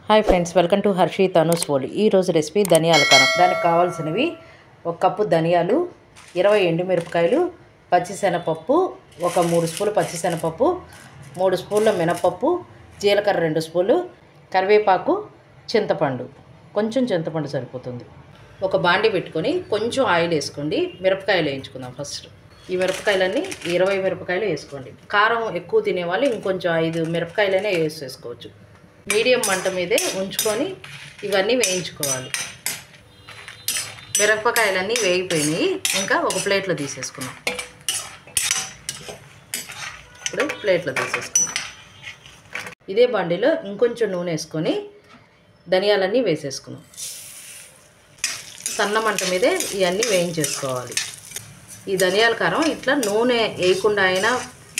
Hi friends, welcome to Harshi Tanu's world. ఈరోజు recipe ధనియాల కారం. దానికి కావాల్సినవి 1 కప్పు ధనియాలు, 20 ఎండుమిరపకాయలు, పచ్చిశనగపప్పు, ఒక 3 స్పూన్లు పచ్చిశనగపప్పు, 3 స్పూన్ల మినపప్పు, జీలకర్ర 2 స్పూన్లు, కరివేపాకు, చింతపండు, కొంచెం చింతపండు సరిపోతుంది. ఒక బాండి పెట్టుకొని కొంచెం ఆయిల్ వేసుకోండి. మిరపకాయలు వేయించుకుందాం ఫస్ట్. ఈ మిరపకాయలన్నీ 20 మిరపకాయలు వేసుకోండి. కారం ఎక్కువ తినేవాళ్ళు ఇంకొంచెం 5 మిరపకాయలనే వేసుకోవచ్చు. మీడియం మంట మీదే ఉంచుకొని ఇవన్నీ వేయించుకోవాలి. మిరపకాయలన్నీ వేగిపోయినాయి. ఇంకా ఒక ప్లేట్లో తీసేసుకున్నాం. ఇప్పుడు ప్లేట్లో తీసేసుకున్నాం. ఇదే బండిలో ఇంకొంచెం నూనె వేసుకొని ధనియాలన్నీ వేసేసుకున్నాం. సన్న మంట మీదే ఇవన్నీ వేయించేసుకోవాలి. ఈ ధనియాల కారం ఇట్లా నూనె వేయకుండా అయినా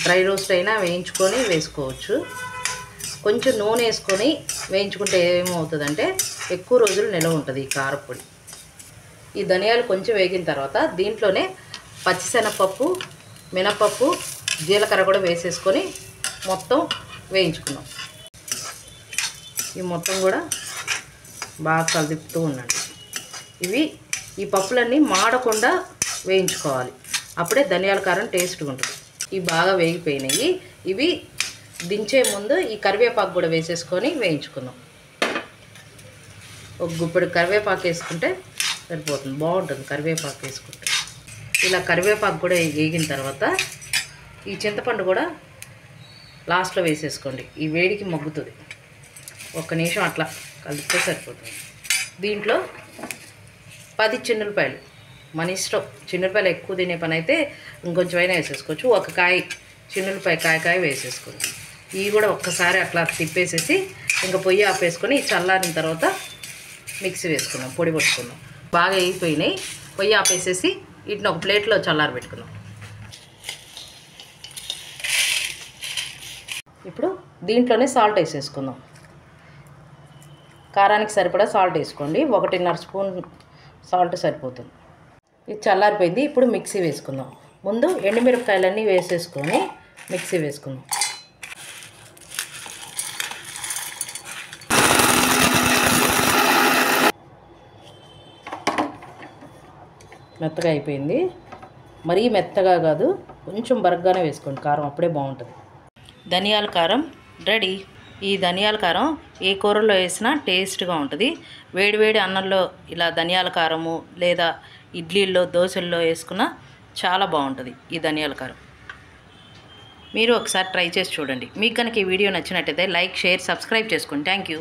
డ్రై రోస్ట్ అయినా వేయించుకొని వేసుకోవచ్చు. కొంచెం నూనె వేసుకొని వేయించుకుంటే ఏమవుతుందంటే ఎక్కువ రోజులు నిల్వ ఉంటుంది ఈ కారపొడి. ఈ ధనియాలు కొంచెం వేగిన తర్వాత దీంట్లోనే పచ్చిశనగపప్పు, మినపప్పు, జీలకర్ర కూడా వేసేసుకొని మొత్తం వేయించుకున్నాం. ఈ మొత్తం కూడా బాగా కలుపుతూ ఉండండి. ఈ పప్పులన్నీ మాడకుండా వేయించుకోవాలి. అప్పుడే ధనియాల కారం టేస్ట్గా ఉంటుంది. ఇవి బాగా వేగిపోయినాయి. ఇవి దించే ముందు ఈ కరివేపాకు కూడా వేసేసుకొని వేయించుకుందాం. ఒక గుప్పెడు కరివేపాకు వేసుకుంటే సరిపోతుంది, బాగుంటుంది కరివేపాకు వేసుకుంటే. ఇలా కరివేపాకు కూడా వేగిన తర్వాత ఈ చింతపండు కూడా లాస్ట్లో వేసేసుకోండి. ఈ వేడికి మగ్గుతుంది. 1 నిమిషం అట్లా కలిపితే సరిపోతుంది. దీంట్లో 10 చిన్నులపాయలు, మన ఇష్టం. చిన్నులపాయలు ఎక్కువ తినే పని అయితే ఇంకొంచెం అయినా వేసేసుకోవచ్చు. ఒక కాయ చిన్నులపాయ కాయ వేసేసుకోండి. ఇవి కూడా ఒక్కసారి అట్లా తిప్పేసేసి ఇంకా పొయ్యి ఆపేసుకొని చల్లారిన తర్వాత మిక్సీ వేసుకున్నాం, పొడి పట్టుకున్నాం. బాగా వేగిపోయినాయి. పొయ్యి ఆపేసేసి వీటిని ఒక ప్లేట్లో చల్లారి పెట్టుకున్నాం. ఇప్పుడు దీంట్లోనే సాల్ట్ వేసేసుకుందాం. కారానికి సరిపడా సాల్ట్ వేసుకోండి. 1.5 స్పూన్ సాల్ట్ సరిపోతుంది. ఇది చల్లారిపోయింది. ఇప్పుడు మిక్సీ వేసుకుందాం. ముందు ఎండుమిరపకాయలన్నీ వేసేసుకొని మిక్సీ వేసుకుందాం. మెత్తగా అయిపోయింది. మరీ మెత్తగా కాదు, కొంచెం బరగ్గానే వేసుకోండి కారం, అప్పుడే బాగుంటుంది. ధనియాల కారం రెడీ. ఈ ధనియాల కారం ఏ కూరల్లో వేసినా టేస్ట్గా ఉంటుంది. వేడివేడి అన్నంలో ఇలా ధనియాల కారము లేదా ఇడ్లీల్లో, దోశల్లో వేసుకున్నా చాలా బాగుంటుంది ఈ ధనియాల కారం. మీరు ఒకసారి ట్రై చేసి చూడండి. మీకు కనుక ఈ వీడియో నచ్చినట్టయితే లైక్, షేర్, సబ్స్క్రైబ్ చేసుకోండి. Thank you.